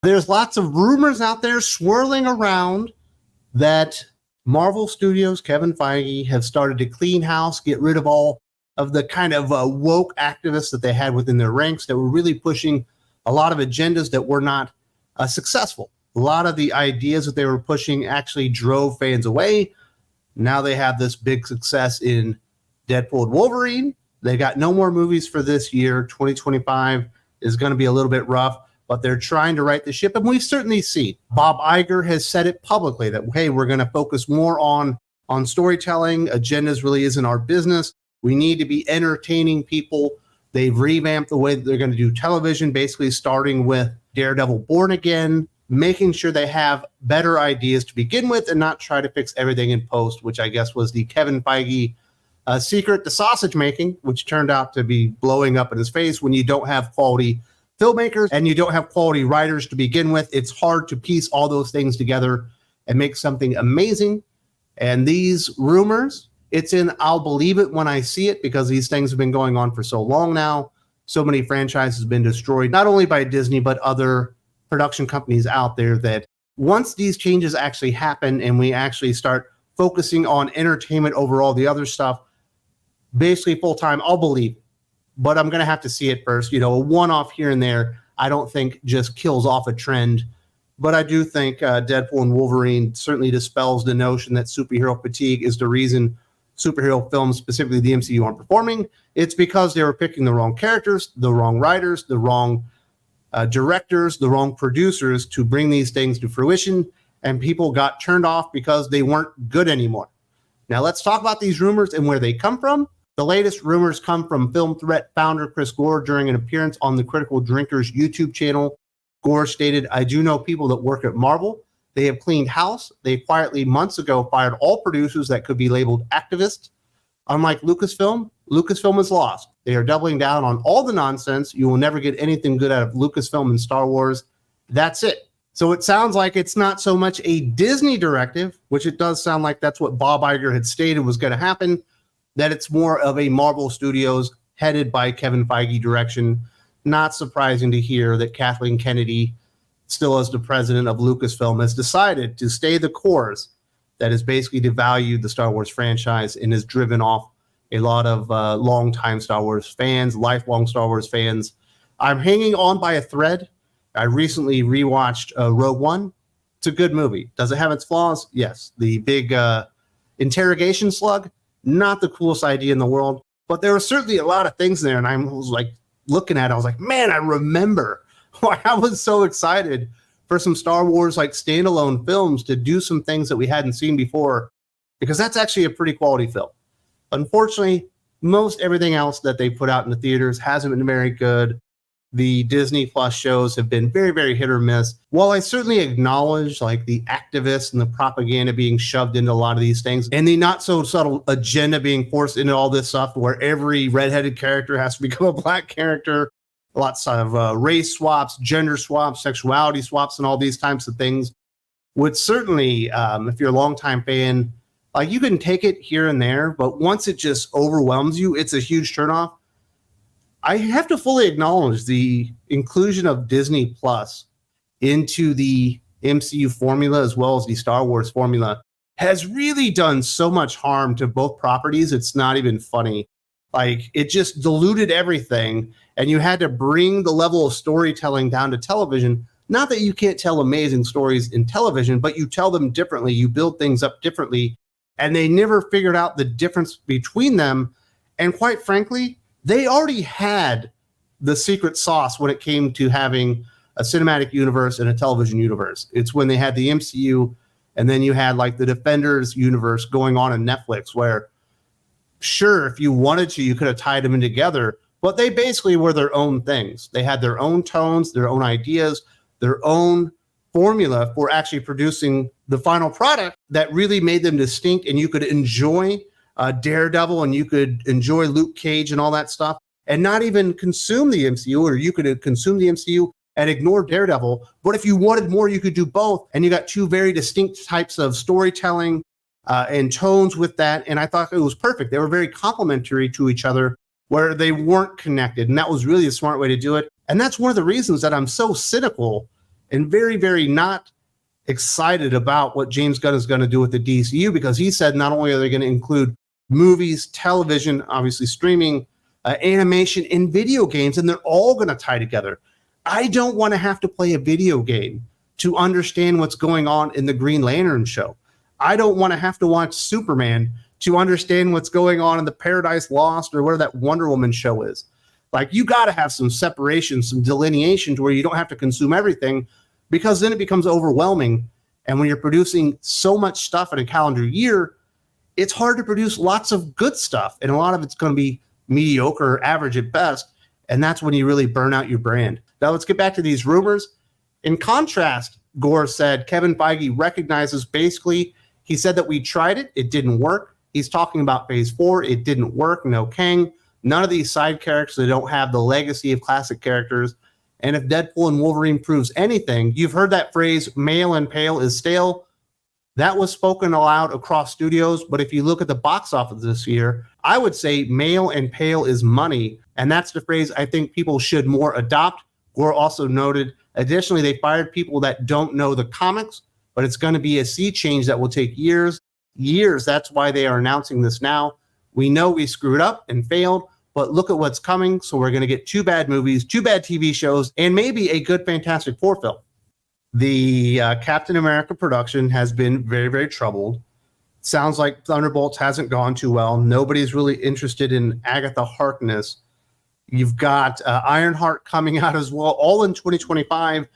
There's lots of rumors out there swirling around that Marvel Studios, Kevin Feige, have started to clean house, get rid of all of the kind of woke activists that they had within their ranks that were really pushing a lot of agendas that were not successful. A lot of the ideas that they were pushing actually drove fans away. Now they have this big success in Deadpool and Wolverine. They got no more movies for this year. 2025 is going to be a little bit rough, but they're trying to right the ship. And we've certainly seen Bob Iger has said it publicly that, hey, we're going to focus more on storytelling. Agendas really isn't our business. We need to be entertaining people. They've revamped the way that they're going to do television, basically starting with Daredevil Born Again, making sure they have better ideas to begin with and not try to fix everything in post, which I guess was the Kevin Feige secret to sausage making, which turned out to be blowing up in his face. When you don't have quality filmmakers and you don't have quality writers to begin with, it's hard to piece all those things together and make something amazing. And these rumors, I'll believe it when I see it, because these things have been going on for so long now. So many franchises have been destroyed, not only by Disney, but other production companies out there, that once these changes actually happen and we actually start focusing on entertainment over all the other stuff, basically full time, I'll believe it. But I'm going to have to see it first. A one-off here and there, I don't think just kills off a trend. But I do think Deadpool and Wolverine certainly dispels the notion that superhero fatigue is the reason superhero films, specifically the MCU, aren't performing. It's because they were picking the wrong characters, the wrong writers, the wrong directors, the wrong producers to bring these things to fruition, and people got turned off because they weren't good anymore. Now let's talk about these rumors and where they come from. The latest rumors come from Film Threat founder Chris Gore during an appearance on the Critical Drinkers YouTube channel. Gore stated, "I do know people that work at Marvel. They have cleaned house. They quietly months ago fired all producers that could be labeled activists. Unlike Lucasfilm is lost. They are doubling down on all the nonsense. You will never get anything good out of Lucasfilm and Star Wars. That's it." So it sounds like it's not so much a Disney directive, which it does sound like that's what Bob Iger had stated was going to happen, that it's more of a Marvel Studios headed by Kevin Feige direction. Not surprising to hear that Kathleen Kennedy, still as the president of Lucasfilm, has decided to stay the course that has basically devalued the Star Wars franchise and has driven off a lot of longtime Star Wars fans, lifelong Star Wars fans. I'm hanging on by a thread. I recently rewatched Rogue One. It's a good movie. Does it have its flaws? Yes. The big interrogation slug, not the coolest idea in the world, but there were certainly a lot of things there. And I was like looking at it, I was like, man, I remember. I was so excited for some Star Wars like standalone films to do some things that we hadn't seen before, because that's actually a pretty quality film. Unfortunately, most everything else that they put out in the theaters hasn't been very good. The Disney Plus shows have been very, very hit or miss. While I certainly acknowledge like the activists and the propaganda being shoved into a lot of these things and the not so subtle agenda being forced into all this stuff where every redheaded character has to become a black character, lots of race swaps, gender swaps, sexuality swaps, and all these types of things would certainly, if you're a longtime fan, like you can take it here and there, but once it just overwhelms you, it's a huge turnoff. I have to fully acknowledge the inclusion of Disney Plus into the MCU formula as well as the Star Wars formula has really done so much harm to both properties. It's not even funny. Like it just diluted everything, and you had to bring the level of storytelling down to television. Not that you can't tell amazing stories in television, but you tell them differently. You build things up differently, and they never figured out the difference between them. And quite frankly, they already had the secret sauce when it came to having a cinematic universe and a television universe. It's when they had the MCU, and then you had like the Defenders universe going on in Netflix, where sure, if you wanted to, you could have tied them in together, but they basically were their own things. They had their own tones, their own ideas, their own formula for actually producing the final product that really made them distinct, and you could enjoy Daredevil and you could enjoy Luke Cage and all that stuff and not even consume the MCU, or you could consume the MCU and ignore Daredevil. But if you wanted more, you could do both. And you got two very distinct types of storytelling and tones with that. And I thought it was perfect. They were very complementary to each other where they weren't connected. And that was really a smart way to do it. And that's one of the reasons that I'm so cynical and very, very not excited about what James Gunn is going to do with the DCU, because he said not only are they going to include movies, television, obviously streaming, animation, and video games, and they're all going to tie together. I don't want to have to play a video game to understand what's going on in the Green Lantern show. I don't want to have to watch Superman to understand what's going on in the Paradise Lost or whatever that Wonder Woman show is. Like, you got to have some separation, some delineation to where you don't have to consume everything, because then it becomes overwhelming. And when you're producing so much stuff in a calendar year, it's hard to produce lots of good stuff. And a lot of it's going to be mediocre or average at best. And that's when you really burn out your brand. Now let's get back to these rumors. In contrast, Gore said Kevin Feige recognizes, basically, he said that we tried it. It didn't work. He's talking about Phase 4. It didn't work. No Kang. None of these side characters, they don't have the legacy of classic characters. And if Deadpool and Wolverine proves anything, you've heard that phrase, male and pale is stale. That was spoken aloud across studios. But if you look at the box office this year, I would say male and pale is money. And that's the phrase I think people should more adopt. Gore also noted, additionally, they fired people that don't know the comics, but it's going to be a sea change that will take years. That's why they are announcing this now. We know we screwed up and failed, but look at what's coming. So we're going to get 2 bad movies, 2 bad TV shows, and maybe a good Fantastic Four film. The Captain America production has been very, very troubled. Sounds like Thunderbolts hasn't gone too well. Nobody's really interested in Agatha Harkness. You've got Ironheart coming out as well, all in 2025.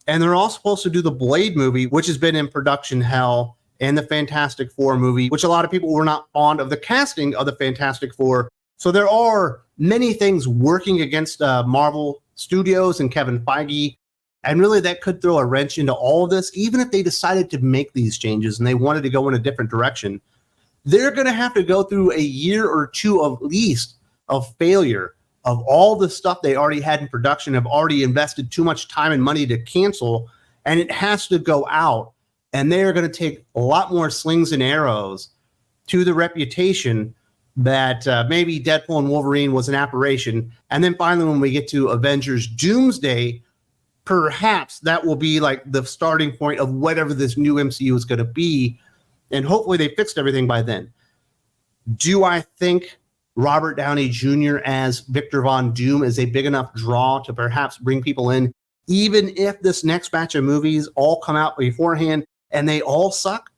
And they're all supposed to do the Blade movie, which has been in production hell, and the Fantastic Four movie, which a lot of people were not fond of the casting of the Fantastic Four. So there are many things working against Marvel Studios and Kevin Feige. And really, that could throw a wrench into all of this. Even if they decided to make these changes and they wanted to go in a different direction, they're going to have to go through a year or two at least of failure of all the stuff they already had in production, have already invested too much time and money to cancel, and it has to go out. And they are going to take a lot more slings and arrows to the reputation that maybe Deadpool and Wolverine was an apparition. And then finally, when we get to Avengers Doomsday, perhaps that will be like the starting point of whatever this new MCU is going to be. And hopefully they fixed everything by then. Do I think Robert Downey Jr. as Victor Von Doom is a big enough draw to perhaps bring people in, even if this next batch of movies all come out beforehand and they all suck?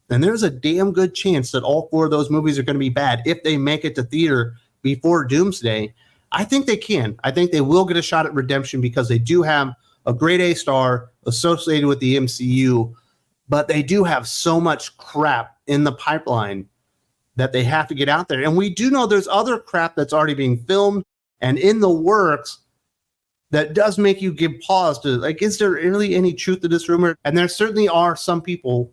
Then there's a damn good chance that all 4 of those movies are going to be bad if they make it to theater before Doomsday. I think they can. I think they will get a shot at redemption because they do have a grade A star associated with the MCU, but they do have so much crap in the pipeline that they have to get out there. And we do know there's other crap that's already being filmed and in the works that does make you give pause to, like, is there really any truth to this rumor? And there certainly are some people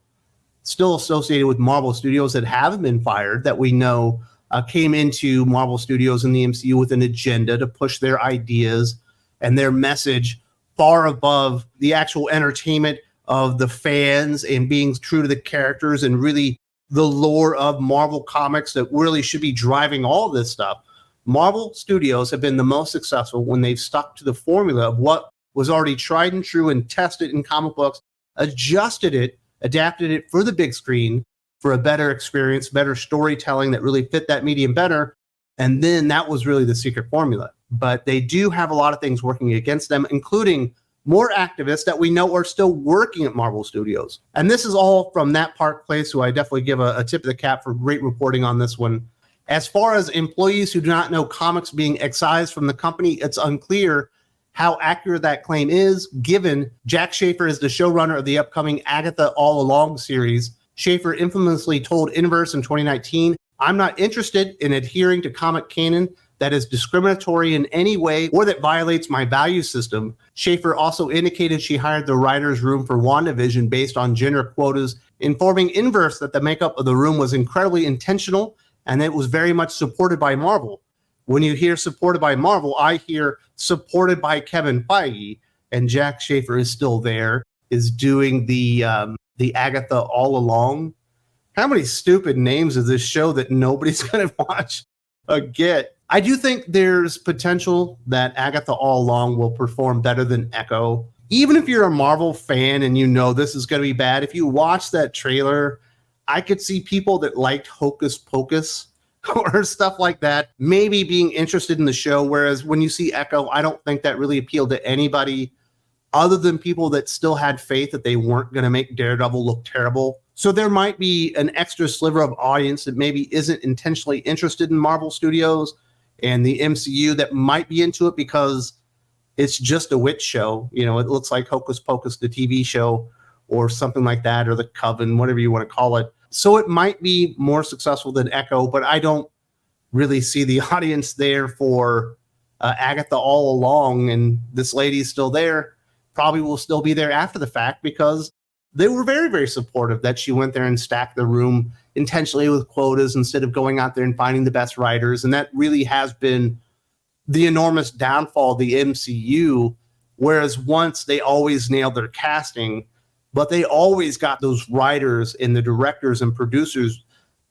still associated with Marvel Studios that haven't been fired that we know came into Marvel Studios and the MCU with an agenda to push their ideas and their message far above the actual entertainment of the fans and being true to the characters and really the lore of Marvel Comics that really should be driving all this stuff. Marvel Studios have been the most successful when they've stuck to the formula of what was already tried and true and tested in comic books, adjusted it, adapted it for the big screen for a better experience, better storytelling that really fit that medium better. And then that was really the secret formula. But they do have a lot of things working against them, including more activists that we know are still working at Marvel Studios. And this is all from Nat Park Place, who I definitely give a tip of the cap for great reporting on this one. As far as employees who do not know comics being excised from the company, it's unclear how accurate that claim is, given Jack Schaefer is the showrunner of the upcoming Agatha All Along series. Schaefer infamously told Inverse in 2019, "I'm not interested in adhering to comic canon that is discriminatory in any way or that violates my value system." Schaefer also indicated she hired the writer's room for WandaVision based on gender quotas, informing Inverse that the makeup of the room was incredibly intentional and it was very much supported by Marvel. When you hear supported by Marvel, I hear supported by Kevin Feige, and Jack Schaefer is still there, is doing the Agatha All Along. How many stupid names is this show that nobody's going to watch get? I do think there's potential that Agatha All Along will perform better than Echo. even if you're a Marvel fan and you know this is going to be bad, if you watch that trailer, I could see people that liked Hocus Pocus or stuff like that maybe being interested in the show. Whereas when you see Echo, I don't think that really appealed to anybody other than people that still had faith that they weren't going to make Daredevil look terrible. So there might be an extra sliver of audience that maybe isn't intentionally interested in Marvel Studios and the MCU that might be into it because it's just a witch show. You know, it looks like Hocus Pocus, the TV show, or something like that, or The Coven, whatever you want to call it. So it might be more successful than Echo, but I don't really see the audience there for Agatha all along. And this lady's still there, probably will still be there after the fact because they were very, very supportive that she went there and stacked the room intentionally with quotas instead of going out there and finding the best writers. And that really has been the enormous downfall of the MCU, whereas once they always nailed their casting, but they always got those writers and the directors and producers,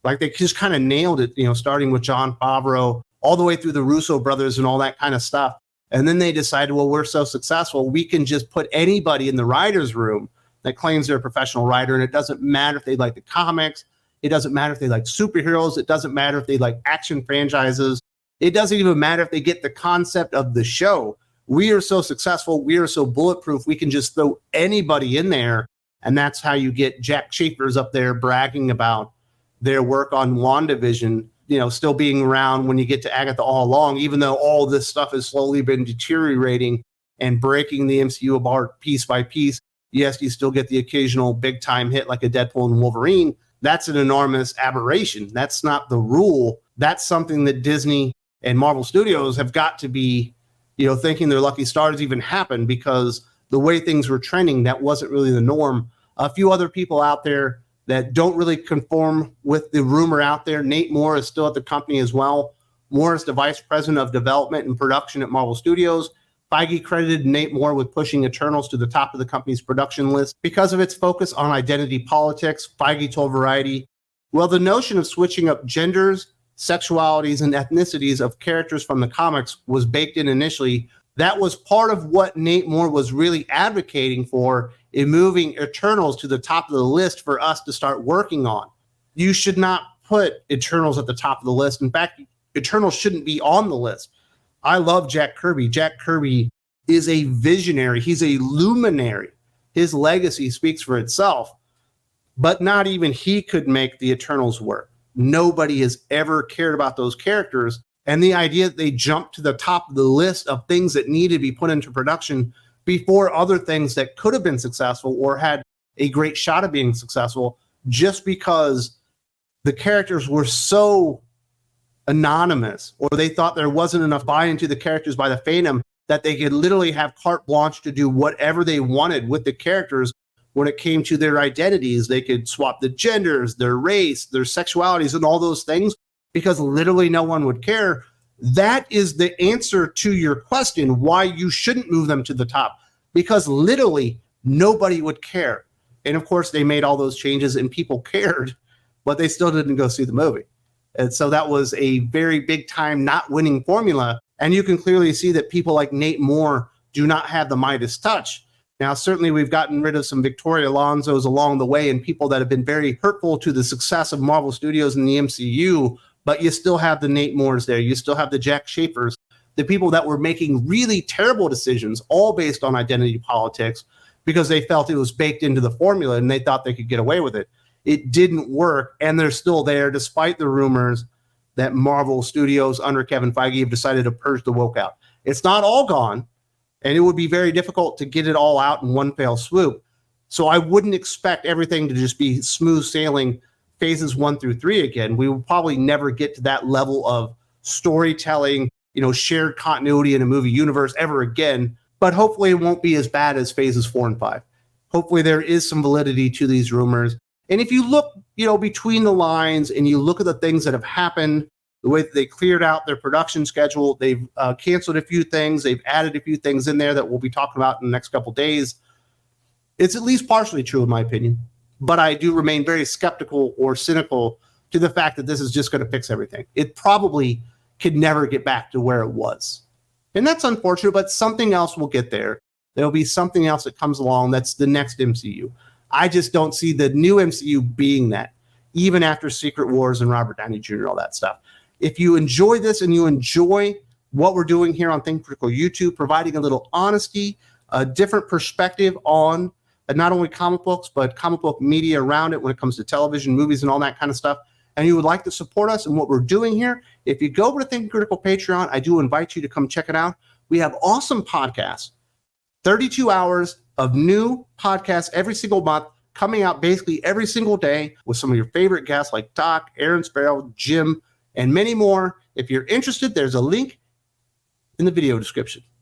like they just kind of nailed it, you know, starting with Jon Favreau all the way through the Russo brothers and all that kind of stuff. And then they decided, well, we're so successful, we can just put anybody in the writer's room that claims they're a professional writer. And it doesn't matter if they like the comics. It doesn't matter if they like superheroes. It doesn't matter if they like action franchises. It doesn't even matter if they get the concept of the show. We are so successful. We are so bulletproof. We can just throw anybody in there. And that's how you get Jack Schaefer's up there bragging about their work on WandaVision, you know, still being around when you get to Agatha all along, even though all this stuff has slowly been deteriorating and breaking the MCU apart piece by piece. Yes, you still get the occasional big time hit like a Deadpool and Wolverine. That's an enormous aberration. That's not the rule. That's something that Disney and Marvel Studios have got to be, you know, thinking their lucky stars even happened, because the way things were trending, that wasn't really the norm. A few other people out there that don't really conform with the rumor out there. Nate Moore is still at the company as well. Moore is the vice president of development and production at Marvel Studios. Feige credited Nate Moore with pushing Eternals to the top of the company's production list because of its focus on identity politics. Feige told Variety, well, the notion of switching up genders, sexualities, and ethnicities of characters from the comics was baked in initially. That was part of what Nate Moore was really advocating for in moving Eternals to the top of the list for us to start working on. You should not put Eternals at the top of the list. In fact, Eternals shouldn't be on the list. I love Jack Kirby. Jack Kirby is a visionary. He's a luminary. His legacy speaks for itself, but not even he could make the Eternals work. Nobody has ever cared about those characters. And the idea that they jumped to the top of the list of things that needed to be put into production before other things that could have been successful or had a great shot of being successful, just because the characters were so anonymous, or they thought there wasn't enough buy-in to the characters by the fandom that they could literally have carte blanche to do whatever they wanted with the characters when it came to their identities. They could swap the genders, their race, their sexualities, and all those things, because literally no one would care. That is the answer to your question, why you shouldn't move them to the top, because literally nobody would care. And of course, they made all those changes and people cared, but they still didn't go see the movie. And so that was a very big time not winning formula. And you can clearly see that people like Nate Moore do not have the Midas touch. Now, certainly we've gotten rid of some Victoria Alonsos along the way and people that have been very hurtful to the success of Marvel Studios and the MCU, but you still have the Nate Moores there. You still have the Jack Schaefers, the people that were making really terrible decisions, all based on identity politics, because they felt it was baked into the formula and they thought they could get away with it. It didn't work, and they're still there despite the rumors that Marvel Studios under Kevin Feige have decided to purge the woke out. It's not all gone, and it would be very difficult to get it all out in one fell swoop. So I wouldn't expect everything to just be smooth sailing phases 1 through 3 again. We will probably never get to that level of storytelling, you know, shared continuity in a movie universe ever again, but hopefully it won't be as bad as phases 4 and 5. Hopefully there is some validity to these rumors. And if you look, you know, between the lines and you look at the things that have happened, the way that they cleared out their production schedule, they've canceled a few things, they've added a few things in there that we'll be talking about in the next couple of days. It's at least partially true, in my opinion. But I do remain very skeptical or cynical to the fact that this is just going to fix everything. It probably could never get back to where it was. And that's unfortunate, but something else will get there there'll be something else that comes along that's the next MCU. I just don't see the new MCU being that, even after Secret Wars and Robert Downey Jr. all that stuff. If you enjoy this and you enjoy what we're doing here on Think Critical YouTube, providing a little honesty, a different perspective on not only comic books, but comic book media around it when it comes to television, movies, and all that kind of stuff, and you would like to support us in what we're doing here, if you go over to Think Critical Patreon, I do invite you to come check it out. We have awesome podcasts, 32 hours of new podcasts every single month, coming out basically every single day with some of your favorite guests like Doc, Aaron Sparrow, Jim, and many more. If you're interested, there's a link in the video description.